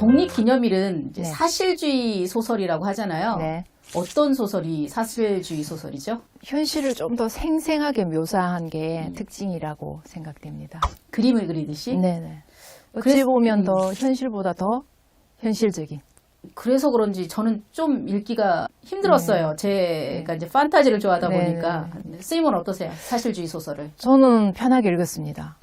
독립기념일은 이제 네. 사실주의 소설이라고 하잖아요. 네. 어떤 소설이 사실주의 소설이죠? 현실을 좀 더 생생하게 묘사한 게 특징이라고 생각됩니다. 그림을 그리듯이? 네네. 어찌 그래서- 보면 더 현실보다 더 현실적인. 그래서 그런지 저는 좀 읽기가 힘들었어요. 제가 이제 판타지를 좋아하다 네, 보니까. 스님은 어떠세요? 사실주의 소설을. 저는 편하게 읽었습니다.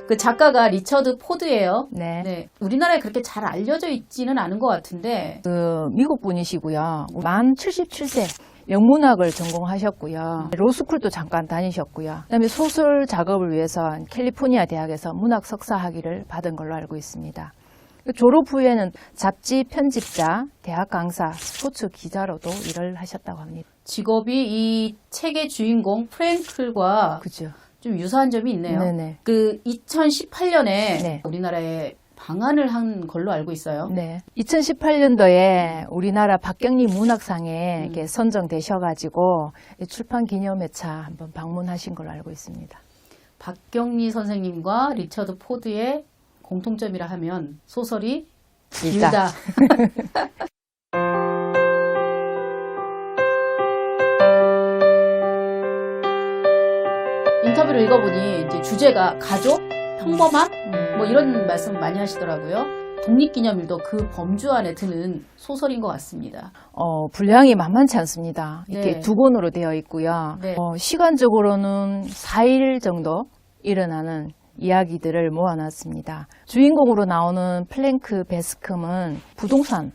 그 작가가 리처드 포드예요. 네. 네. 우리나라에 그렇게 잘 알려져 있지는 않은 것 같은데 그 미국 분이시고요. 만 77세. 영문학을 전공하셨고요. 로스쿨도 잠깐 다니셨고요. 그다음에 소설 작업을 위해서 캘리포니아 대학에서 문학 석사 학위를 받은 걸로 알고 있습니다. 졸업 후에는 잡지 편집자, 대학 강사, 스포츠 기자로도 일을 하셨다고 합니다. 직업이 이 책의 주인공 프랭클과 그죠? 좀 유사한 점이 있네요. 네네. 그 2018년에 네. 우리나라에 방한을 한 걸로 알고 있어요. 네. 2018년도에 우리나라 박경리 문학상에 이렇게 선정되셔가지고 출판 기념회차 한번 방문하신 걸로 알고 있습니다. 박경리 선생님과 리처드 포드의 공통점이라 하면 소설이 길다. 길다. 인터뷰를 읽어보니 이제 주제가 가족, 평범함 뭐 이런 말씀 많이 하시더라고요. 독립기념일도 그 범주 안에 드는 소설인 것 같습니다. 분량이 만만치 않습니다. 이렇게 네. 두 권으로 되어 있고요. 네. 시간적으로는 4일 정도 일어나는 이야기들을 모아놨습니다. 주인공으로 나오는 플랭크 베스컴은 부동산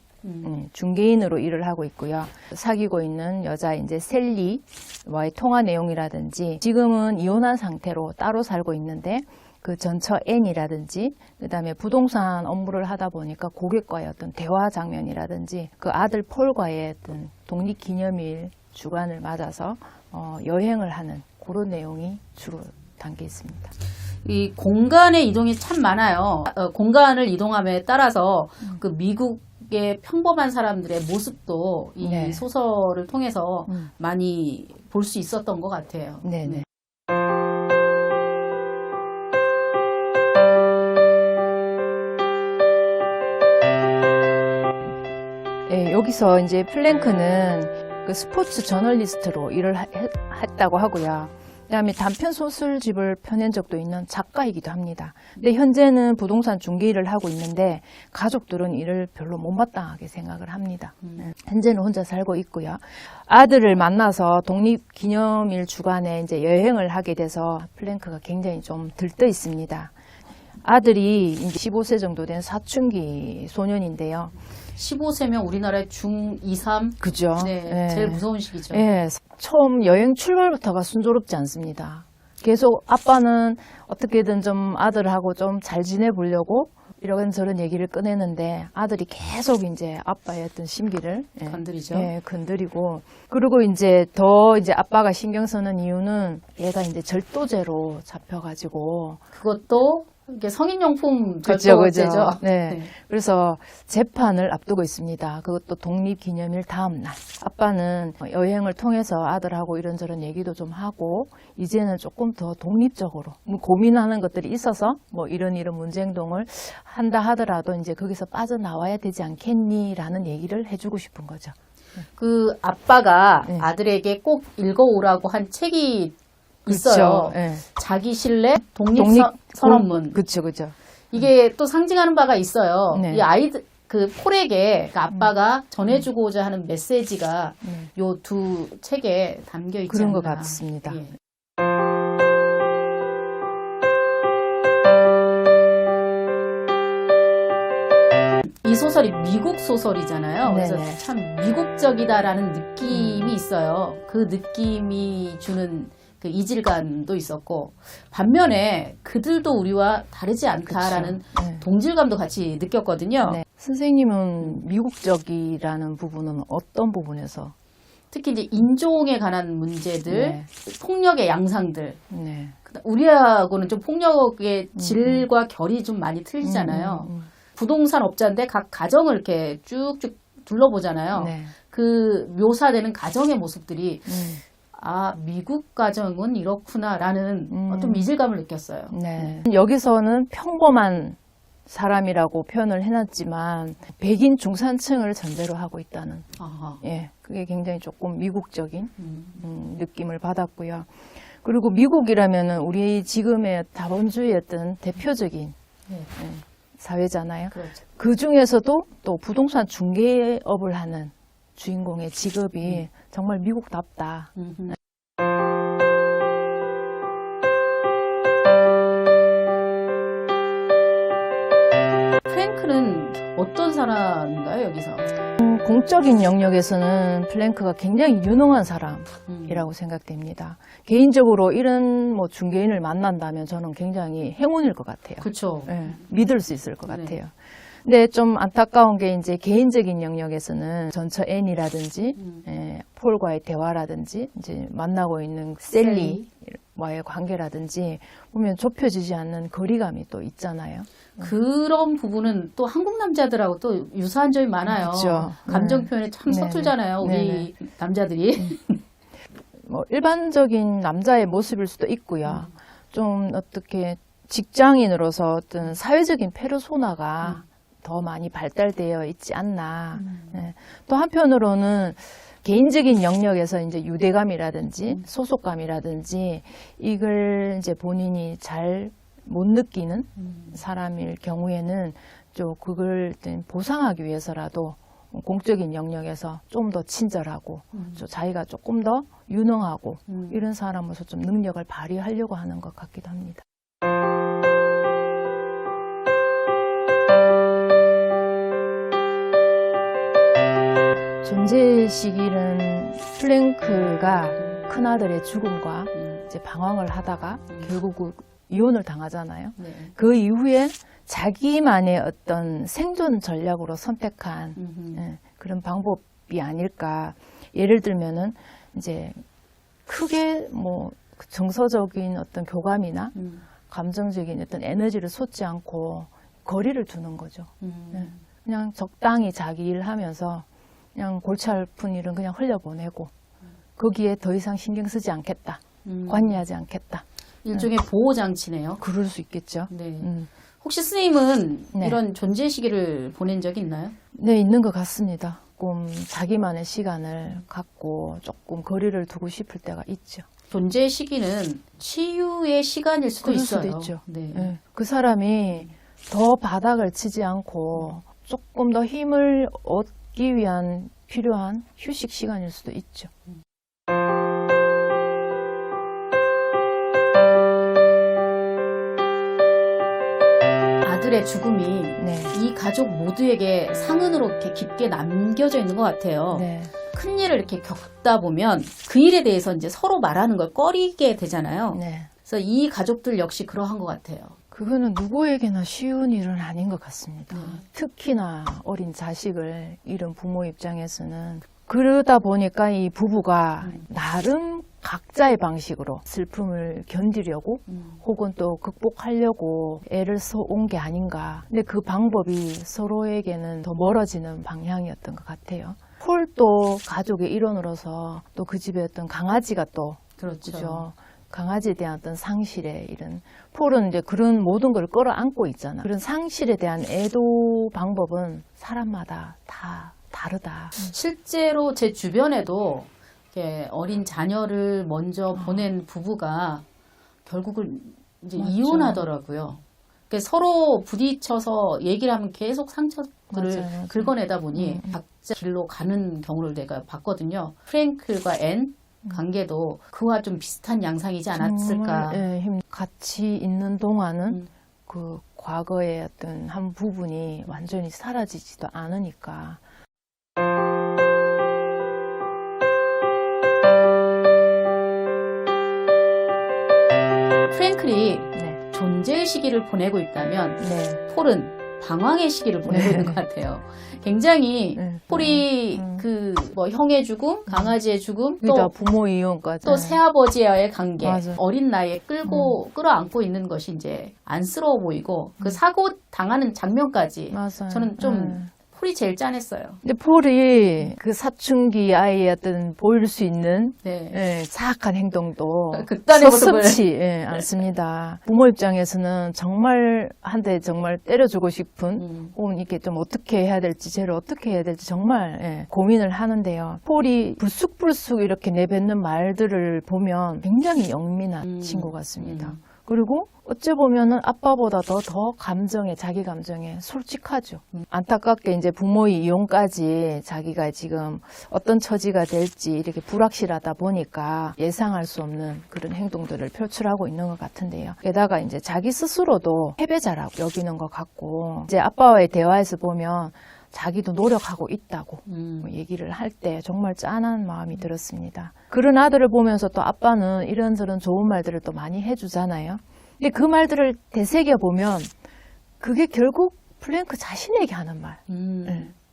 중개인으로 일을 하고 있고요. 사귀고 있는 여자 이제 셀리와의 통화 내용이라든지 지금은 이혼한 상태로 따로 살고 있는데 그 전처 앤이라든지 그다음에 부동산 업무를 하다 보니까 고객과의 어떤 대화 장면이라든지 그 아들 폴과의 어떤 독립기념일 주간을 맞아서 여행을 하는 그런 내용이 주로 담겨 있습니다. 이 공간의 이동이 참 많아요. 공간을 이동함에 따라서 그 미국의 평범한 사람들의 모습도 이 네. 소설을 통해서 많이 볼 수 있었던 것 같아요. 네네. 네, 여기서 이제 플랭크는 그 스포츠 저널리스트로 일을 했다고 하고요. 그다음에 단편 소설집을 펴낸 적도 있는 작가이기도 합니다. 근데 현재는 부동산 중개 일을 하고 있는데 가족들은 이를 별로 못마땅하게 생각을 합니다. 현재는 혼자 살고 있고요. 아들을 만나서 독립기념일 주간에 이제 여행을 하게 돼서 플랭크가 굉장히 좀 들떠 있습니다. 아들이 이제 15세 정도 된 사춘기 소년인데요. 15세면 우리나라의 중2, 3. 그죠? 네, 예. 제일 무서운 시기죠. 예, 처음 여행 출발부터가 순조롭지 않습니다. 계속 아빠는 어떻게든 좀 아들하고 좀 잘 지내보려고 이런저런 얘기를 꺼내는데 아들이 계속 이제 아빠의 어떤 심기를 건드리죠. 건드리고 그리고 이제 더 이제 아빠가 신경 쓰는 이유는 얘가 이제 절도죄로 잡혀가지고 그것도 이게 성인용품 그죠. 절도죄죠. 네. 그래서 재판을 앞두고 있습니다. 그것도 독립기념일 다음 날. 아빠는 여행을 통해서 아들하고 이런저런 얘기도 좀 하고 이제는 조금 더 독립적으로 고민하는 것들이 있어서 뭐 이런 문제 행동을 한다 하더라도 이제 거기서 빠져나와야 되지 않겠니라는 얘기를 해주고 싶은 거죠. 그 아빠가 네. 아들에게 꼭 읽어오라고 한 책이 있어요. 그렇죠. 네. 자기 신뢰 독립선언문. 그렇죠. 이게 또 상징하는 바가 있어요. 네. 이 아이들 그 폴에게 그 아빠가 전해주고자 하는 메시지가 요 두 책에 담겨 있지 그런 않나. 것 같습니다. 예. 이 소설이 미국 소설이잖아요. 그래서 네네. 참 미국적이다라는 느낌이 있어요. 그 느낌이 주는 그 이질감도 있었고 반면에 그들도 우리와 다르지 않다라는 그쵸. 네. 동질감도 같이 느꼈거든요. 네. 선생님은 미국적이라는 부분은 어떤 부분에서? 특히 이제 인종에 관한 문제들, 네. 폭력의 양상들. 네. 우리하고는 좀 폭력의 질과 결이 좀 많이 틀리잖아요. 부동산 업자인데 각 가정을 이렇게 쭉쭉 둘러보잖아요. 네. 그 묘사되는 가정의 모습들이 아, 미국 가정은 이렇구나라는 어떤 이질감을 느꼈어요. 네. 여기서는 평범한 사람이라고 표현을 해놨지만 백인 중산층을 전제로 하고 있다는 아하. 예, 그게 굉장히 조금 미국적인 느낌을 받았고요. 그리고 미국이라면은 우리 지금의 자본주의의 어떤 대표적인 네. 사회잖아요. 그렇죠. 그 중에서도 또 부동산 중개업을 하는 주인공의 직업이 정말 미국답다. 프랭크는 어떤 사람인가요, 여기서? 공적인 영역에서는 플랭크가 굉장히 유능한 사람이라고 생각됩니다. 개인적으로 이런 뭐 중개인을 만난다면 저는 굉장히 행운일 것 같아요. 그렇죠. 예, 믿을 수 있을 것 네. 같아요. 근데 좀 안타까운 게 이제 개인적인 영역에서는 전처 앤이라든지 폴과의 대화라든지 이제 만나고 있는 셀리와의 관계라든지 보면 좁혀지지 않는 거리감이 또 있잖아요. 그런 부분은 또 한국 남자들하고 또 유사한 점이 많아요. 그렇죠. 감정 네. 표현이 참 네네. 서툴잖아요, 우리 남자들이. 뭐 일반적인 남자의 모습일 수도 있고요. 좀 어떻게 직장인으로서 어떤 사회적인 페르소나가 더 많이 발달되어 있지 않나. 네. 또 한편으로는 개인적인 영역에서 이제 유대감이라든지 소속감이라든지 이걸 이제 본인이 잘 못 느끼는 사람일 경우에는 좀 그걸 보상하기 위해서라도 공적인 영역에서 좀 더 친절하고 좀 자기가 조금 더 유능하고 이런 사람으로서 좀 능력을 발휘하려고 하는 것 같기도 합니다. 존재의 시기는 플랭크가 큰아들의 죽음과 이제 방황을 하다가 결국 이혼을 당하잖아요. 네. 그 이후에 자기만의 어떤 생존 전략으로 선택한 그런 방법이 아닐까. 예를 들면은 이제 크게 뭐 정서적인 어떤 교감이나 감정적인 어떤 에너지를 쏟지 않고 거리를 두는 거죠. 그냥 적당히 자기 일하면서 그냥 골치 아픈 일은 그냥 흘려보내고 거기에 더 이상 신경 쓰지 않겠다. 관여하지 않겠다. 일종의 보호장치네요. 그럴 수 있겠죠. 네. 혹시 스님은 이런 존재 시기를 보낸 적이 있나요? 네, 있는 것 같습니다. 조금 자기만의 시간을 갖고 조금 거리를 두고 싶을 때가 있죠. 존재 시기는 치유의 시간일 수도 그럴 있어요. 수도 있죠. 네. 네. 그 사람이 더 바닥을 치지 않고 조금 더 힘을 얻기 위한 필요한 휴식 시간일 수도 있죠. 아들의 죽음이 네. 이 가족 모두에게 상흔으로 이렇게 깊게 남겨져 있는 것 같아요. 네. 큰 일을 이렇게 겪다 보면 그 일에 대해서 이제 서로 말하는 걸 꺼리게 되잖아요. 네. 그래서 이 가족들 역시 그러한 것 같아요. 그거는 누구에게나 쉬운 일은 아닌 것 같습니다. 특히나 어린 자식을 잃은 부모 입장에서는 그러다 보니까 이 부부가 나름 각자의 방식으로 슬픔을 견디려고 혹은 또 극복하려고 애를 써온 게 아닌가. 근데 그 방법이 서로에게는 더 멀어지는 방향이었던 것 같아요. 폴도 가족의 일원으로서 또 그 집에 어떤 강아지가 또 그렇죠. 그죠. 강아지에 대한 어떤 상실에 이런 폴은 이제 그런 모든 걸 끌어안고 있잖아. 그런 상실에 대한 애도 방법은 사람마다 다 다르다. 실제로 제 주변에도 이렇게 어린 자녀를 먼저 보낸 부부가 결국은 이제 맞죠. 이혼하더라고요. 그러니까 서로 부딪혀서 얘기를 하면 계속 상처들을 맞아요. 긁어내다 보니 각자 길로 가는 경우를 내가 봤거든요. 프랭클과 앤 관계도 그와 좀 비슷한 양상이지 않았을까. 정말, 같이 있는 동안은 그 과거의 어떤 한 부분이 완전히 사라지지도 않으니까. 프랭클이 네. 존재의 시기를 보내고 있다면 네. 폴은 방황의 시기를 보내고 네. 있는 것 같아요. 굉장히 폴이 그 뭐 형의 죽음, 강아지의 죽음, 또 부모 이혼까지. 또 새아버지와의 관계, 맞아요. 어린 나이에 끌어안고 있는 것이 이제 안쓰러워 보이고 그 사고 당하는 장면까지 맞아요. 저는 좀 폴이 제일 짠했어요. 근데 폴이 그 사춘기 아이의 어떤 보일 수 있는 네. 예, 사악한 행동도 극단의 모습을. 섭섭치 않습니다. 부모 입장에서는 정말 한 대 정말 때려주고 싶은 혹은 이렇게 좀 어떻게 해야 될지 쟤를 어떻게 해야 될지 정말 고민을 하는데요. 폴이 불쑥불쑥 이렇게 내뱉는 말들을 보면 굉장히 영민한 친구 같습니다. 그리고 어찌 보면은 아빠보다 더 감정에, 자기 감정에 솔직하죠. 안타깝게 이제 부모의 이용까지 자기가 지금 어떤 처지가 될지 이렇게 불확실하다 보니까 예상할 수 없는 그런 행동들을 표출하고 있는 것 같은데요. 게다가 이제 자기 스스로도 패배자라고 여기는 것 같고, 이제 아빠와의 대화에서 보면 자기도 노력하고 있다고 얘기를 할 때 정말 짠한 마음이 들었습니다. 그런 아들을 보면서 또 아빠는 이런저런 좋은 말들을 또 많이 해주잖아요. 근데 그 말들을 되새겨보면 그게 결국 플랭크 자신에게 하는 말.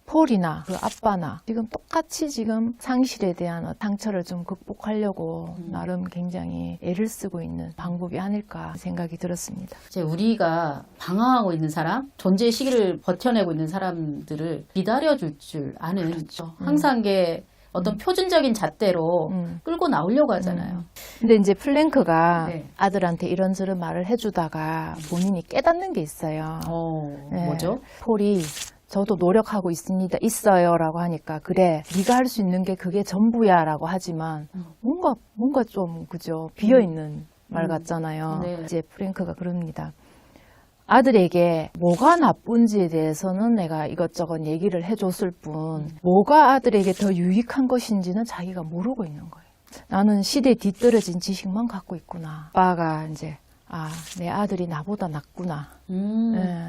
폴이나 그 아빠나 지금 똑같이 지금 상실에 대한 상처를 좀 극복하려고 나름 굉장히 애를 쓰고 있는 방법이 아닐까 생각이 들었습니다. 이제 우리가 방황하고 있는 사람, 존재의 시기를 버텨내고 있는 사람들을 기다려줄 줄 아는 그렇죠. 항상 게 어떤 표준적인 잣대로 끌고 나오려고 하잖아요. 근데 이제 플랭크가 네. 아들한테 이런저런 말을 해주다가 본인이 깨닫는 게 있어요. 네. 뭐죠? 폴이 저도 노력하고 있어요 라고 하니까 그래 네가 할 수 있는 게 그게 전부야 라고 하지만 뭔가 좀 그죠 비어있는 말 같잖아요. 네. 이제 프랭크가 그럽니다. 아들에게 뭐가 나쁜지에 대해서는 내가 이것저것 얘기를 해줬을 뿐 뭐가 아들에게 더 유익한 것인지는 자기가 모르고 있는 거예요. 나는 시대에 뒤떨어진 지식만 갖고 있구나. 아빠가 이제 내 아들이 나보다 낫구나.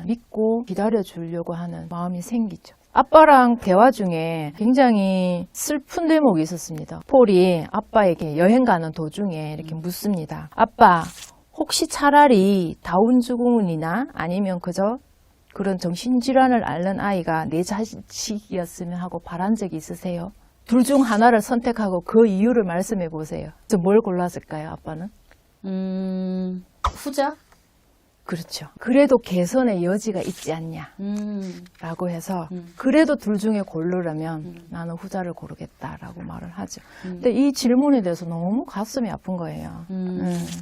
믿고 기다려주려고 하는 마음이 생기죠. 아빠랑 대화 중에 굉장히 슬픈 대목이 있었습니다. 폴이 아빠에게 여행 가는 도중에 이렇게 묻습니다. 아빠, 혹시 차라리 다운증후군이나 아니면 그저 그런 정신질환을 앓는 아이가 내 자식이었으면 하고 바란 적이 있으세요? 둘 중 하나를 선택하고 그 이유를 말씀해 보세요. 저 뭘 골랐을까요, 아빠는? 후자? 그렇죠. 그래도 개선의 여지가 있지 않냐 라고 해서 그래도 둘 중에 고르라면 나는 후자를 고르겠다라고 말을 하죠. 근데 이 질문에 대해서 너무 가슴이 아픈 거예요.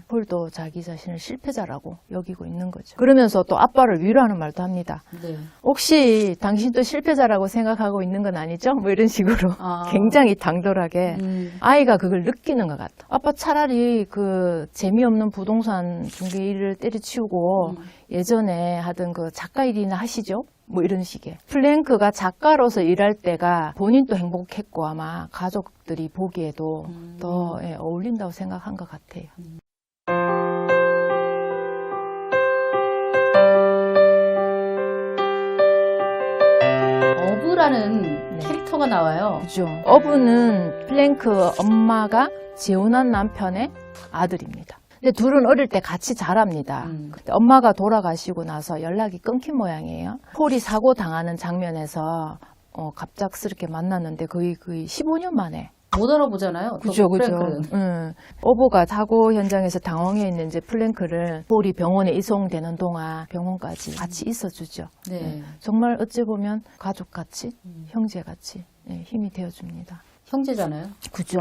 폴도 자기 자신을 실패자라고 여기고 있는 거죠. 그러면서 또 아빠를 위로하는 말도 합니다. 네. 혹시 당신도 실패자라고 생각하고 있는 건 아니죠? 뭐 이런 식으로 굉장히 당돌하게 아이가 그걸 느끼는 것 같아. 아빠 차라리 그 재미없는 부동산 중개 일을 때려치우고 예전에 하던 그 작가 일이나 하시죠? 뭐 이런 식의. 플랭크가 작가로서 일할 때가 본인도 행복했고 아마 가족들이 보기에도 더 어울린다고 생각한 것 같아요. 어부라는 캐릭터가 나와요. 그죠. 어부는 플랭크 엄마가 재혼한 남편의 아들입니다. 근데 둘은 어릴 때 같이 자랍니다. 그때 엄마가 돌아가시고 나서 연락이 끊긴 모양이에요. 폴이 사고 당하는 장면에서 갑작스럽게 만났는데 거의 15년 만에. 못 알아보잖아요. 그죠. 프랭크는. 어부가 사고 현장에서 당황해 있는 이제 플랭크를 폴이 병원에 이송되는 동안 병원까지 같이 있어주죠. 네. 정말 어찌 보면 가족같이, 형제같이 힘이 되어줍니다. 형제잖아요. 그죠.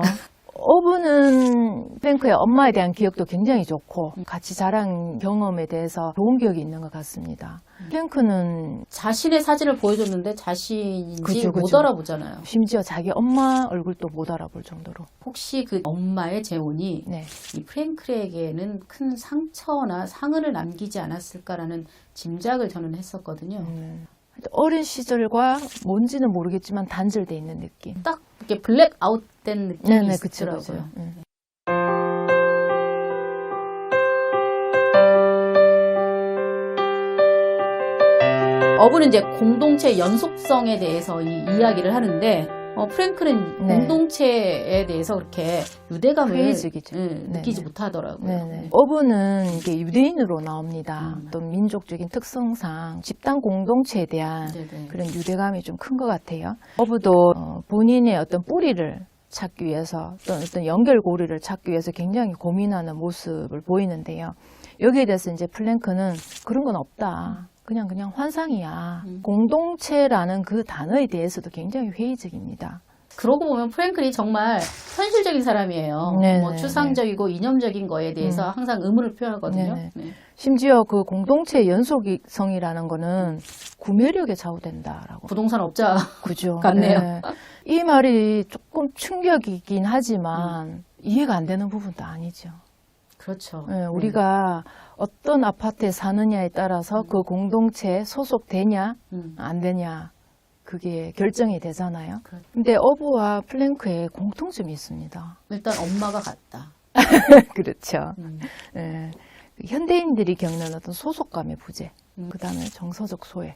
어부는 플랭크의 엄마에 대한 기억도 굉장히 좋고 같이 자란 경험에 대해서 좋은 기억이 있는 것 같습니다. 플랭크는 자신의 사진을 보여줬는데 자신인지 그죠. 못 알아보잖아요. 심지어 자기 엄마 얼굴도 못 알아볼 정도로. 혹시 그 엄마의 재혼이 네. 이 프랭크에게는 큰 상처나 상흔을 남기지 않았을까라는 짐작을 저는 했었거든요. 어린 시절과 뭔지는 모르겠지만 단절돼 있는 느낌. 딱 이렇게 블랙아웃된 느낌이 네네, 그쵸. 있더라고요. 어부는 이제 공동체 연속성에 대해서 이 이야기를 하는데 프랭크는 네. 공동체에 대해서 그렇게 유대감을 회의적이죠. 느끼지 네네. 못하더라고요. 네네. 어부는 이게 유대인으로 나옵니다. 또 민족적인 특성상 집단 공동체에 대한 네네. 그런 유대감이 좀 큰 것 같아요. 어부도 본인의 어떤 뿌리를 찾기 위해서 어떤 연결고리를 찾기 위해서 굉장히 고민하는 모습을 보이는데요. 여기에 대해서 이제 플랭크는 그런 건 없다. 그냥 환상이야. 공동체라는 그 단어에 대해서도 굉장히 회의적입니다. 그러고 보면 프랭클이 정말 현실적인 사람이에요. 네네네. 뭐 추상적이고 이념적인 거에 대해서 항상 의문을 표현하거든요. 네네. 네. 심지어 그 공동체의 연속성이라는 거는 구매력에 좌우된다라고. 부동산 업자 그죠. 같네요. 네. 이 말이 조금 충격이긴 하지만 이해가 안 되는 부분도 아니죠. 그렇죠. 네, 우리가 어떤 아파트에 사느냐에 따라서 그 공동체에 소속되냐 안 되냐 그게 결정이 되잖아요. 그렇죠. 근데 어부와 플랭크의 공통점이 있습니다. 일단 엄마가 같다. 그렇죠. 네. 현대인들이 겪는 어떤 소속감의 부재, 그 다음에 정서적 소외가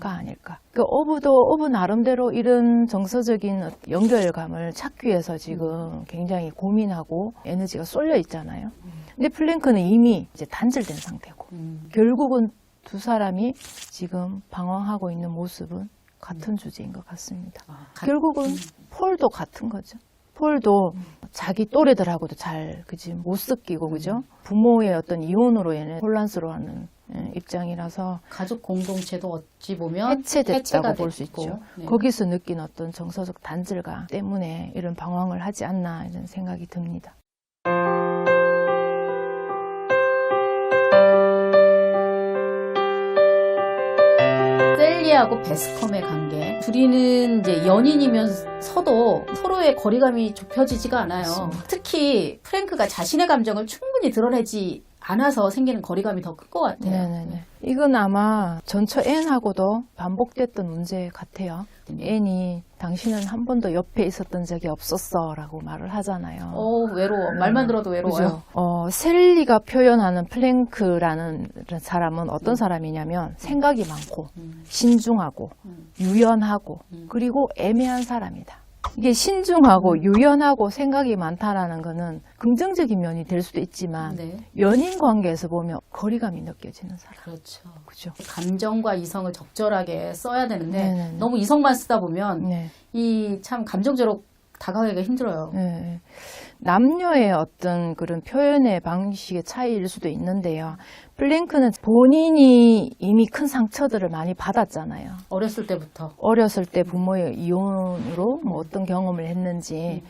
아닐까. 그 어부 나름대로 이런 정서적인 연결감을 찾기 위해서 지금 굉장히 고민하고 에너지가 쏠려 있잖아요. 근데 플랭크는 이미 이제 단절된 상태고, 결국은 두 사람이 지금 방황하고 있는 모습은 같은 주제인 것 같습니다. 결국은 폴도 같은 거죠. 폴도 자기 또래들하고도 잘, 그지, 못 섞이고, 그죠? 부모의 어떤 이혼으로 인해 혼란스러워하는 입장이라서 가족 공동체도 어찌 보면 해체됐다고 볼 수 됐고. 있죠. 네. 거기서 느낀 어떤 정서적 단절감 때문에 이런 방황을 하지 않나 이런 생각이 듭니다. 셀리하고 베스컴의 관계. 둘이는 이제 연인이면서도 서로의 거리감이 좁혀지지가 않아요. 맞습니다. 특히 프랭크가 자신의 감정을 충분히 드러내지 않아서 생기는 거리감이 더 큰 것 같아요. 네네네. 이건 아마 전처 N하고도 반복됐던 문제 같아요. N이 당신은 한 번도 옆에 있었던 적이 없었어 라고 말을 하잖아요. 외로워. 말만 들어도 외로워요. 그죠? 셀리가 표현하는 플랭크라는 사람은 어떤 사람이냐면 생각이 많고 신중하고 유연하고 그리고 애매한 사람이다. 이게 신중하고 유연하고 생각이 많다라는 거는 긍정적인 면이 될 수도 있지만 네. 연인 관계에서 보면 거리감이 느껴지는 사람. 그렇죠. 그죠? 감정과 이성을 적절하게 써야 되는데 네네네. 너무 이성만 쓰다 보면 네. 이 참 감정적으로 다가가기가 힘들어요. 네. 남녀의 어떤 그런 표현의 방식의 차이일 수도 있는데요. 플랭크는 본인이 이미 큰 상처들을 많이 받았잖아요. 어렸을 때부터. 어렸을 때 부모의 이혼으로 뭐 어떤 경험을 했는지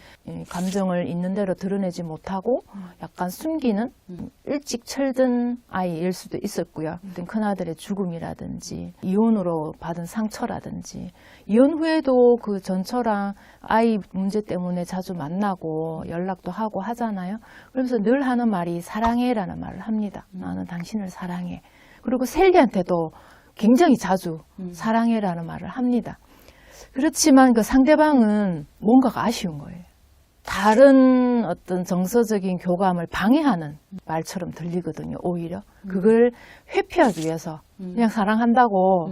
감정을 있는 대로 드러내지 못하고 약간 숨기는 일찍 철든 아이일 수도 있었고요. 어떤 큰아들의 죽음이라든지 이혼으로 받은 상처라든지 이혼 후에도 그 전처랑 아이 문제 때문에 자주 만나고 연락도 하고 하잖아요. 그러면서 늘 하는 말이 사랑해라는 말을 합니다. 나는 당신을 사랑해. 그리고 셀리한테도 굉장히 자주 사랑해라는 말을 합니다. 그렇지만 그 상대방은 뭔가가 아쉬운 거예요. 다른 어떤 정서적인 교감을 방해하는 말처럼 들리거든요, 오히려. 그걸 회피하기 위해서 그냥 사랑한다고,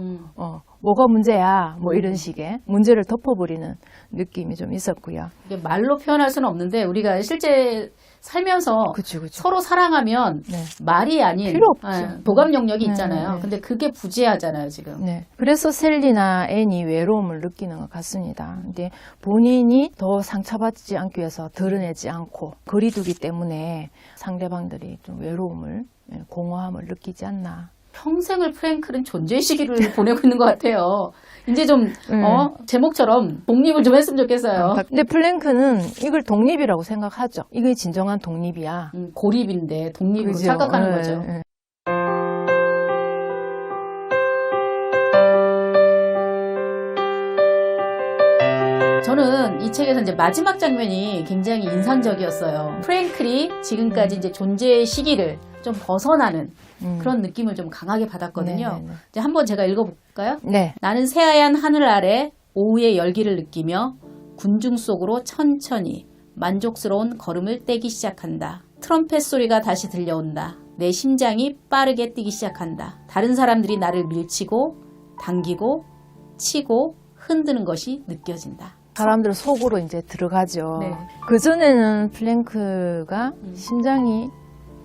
뭐가 문제야, 뭐 이런 식의 문제를 덮어버리는 느낌이 좀 있었고요. 이게 말로 표현할 수는 없는데 우리가 실제 살면서 그쵸. 서로 사랑하면 네. 말이 아닌 필요 없죠. 도감 영역이 있잖아요. 네. 근데 그게 부재하잖아요, 지금. 네. 그래서 셀리나 앤이 외로움을 느끼는 것 같습니다. 근데 본인이 더 상처받지 않기 위해서 드러내지 않고 거리두기 때문에 상대방들이 좀 외로움을, 공허함을 느끼지 않나. 평생을 프랭클은 존재의 시기를 보내고 있는 것 같아요. 이제 좀 제목처럼 독립을 좀 했으면 좋겠어요. 근데 플랭크는 이걸 독립이라고 생각하죠. 이게 진정한 독립이야. 고립인데 독립으로 그죠? 착각하는 네, 거죠. 네. 저는 이 책에서 이제 마지막 장면이 굉장히 인상적이었어요. 프랭클이 지금까지 이제 존재의 시기를 좀 벗어나는 그런 느낌을 좀 강하게 받았거든요. 네네네. 이제 한번 제가 읽어볼까요? 네. 나는 새하얀 하늘 아래 오후의 열기를 느끼며 군중 속으로 천천히 만족스러운 걸음을 떼기 시작한다. 트럼펫 소리가 다시 들려온다. 내 심장이 빠르게 뛰기 시작한다. 다른 사람들이 나를 밀치고 당기고 치고 흔드는 것이 느껴진다. 사람들 속으로 이제 들어가죠. 네. 그전에는 플랭크가 심장이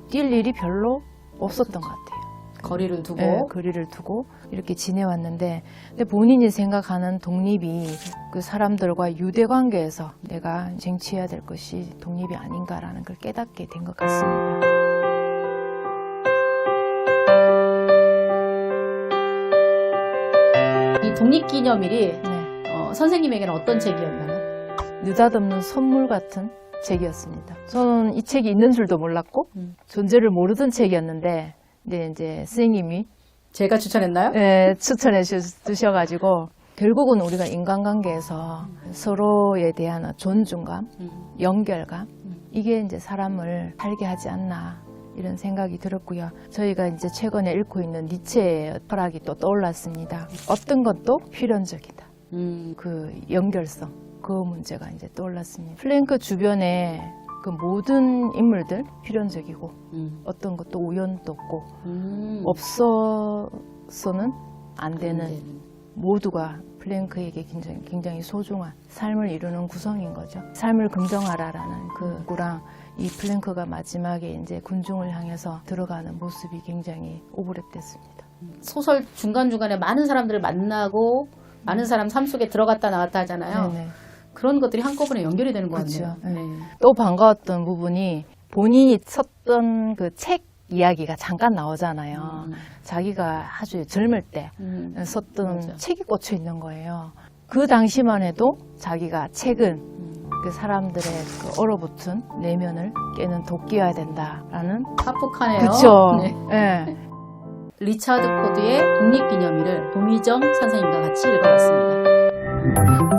뛸 일이 별로 없었던 것 같아요. 거리를 두고 네, 거리를 두고 이렇게 지내왔는데 근데 본인이 생각하는 독립이 그 사람들과 유대 관계에서 내가 쟁취해야 될 것이 독립이 아닌가라는 걸 깨닫게 된 것 같습니다. 이 독립기념일이 네. 선생님에게는 어떤 책이었나요? 느닷없는 선물 같은 책이었습니다. 저는 이 책이 있는 줄도 몰랐고 존재를 모르던 책이었는데 근데 이제 선생님이 제가 추천했나요? 추천해 주셔가지고 결국은 우리가 인간관계에서 서로에 대한 존중감, 연결감 이게 이제 사람을 살게 하지 않나 이런 생각이 들었고요. 저희가 이제 최근에 읽고 있는 니체의 철학이 또 떠올랐습니다. 어떤 것도 필연적이다. 그 연결성, 그 문제가 이제 떠올랐습니다. 플랭크 주변에 그 모든 인물들 필연적이고 어떤 것도 우연도 없고 없어서는 안 되는 모두가 플랭크에게 굉장히 소중한 삶을 이루는 구성인 거죠. 삶을 긍정하라라는 그 구랑 이 플랭크가 마지막에 이제 군중을 향해서 들어가는 모습이 굉장히 오버랩됐습니다. 소설 중간중간에 많은 사람들을 만나고 많은 사람 삶 속에 들어갔다 나왔다 하잖아요. 네네. 그런 것들이 한꺼번에 연결이 되는 것 그렇죠. 같네요. 네. 또 반가웠던 부분이 본인이 썼던 그 책 이야기가 잠깐 나오잖아요. 자기가 아주 젊을 때 썼던 맞아. 책이 꽂혀 있는 거예요. 그 당시만 해도 자기가 책은 그 사람들의 그 얼어붙은 내면을 깨는 도끼여야 된다라는 카프카네요. 그렇죠. 네. 네. 리차드 코드의 독립기념일을 도미정 선생님과 같이 읽어봤습니다.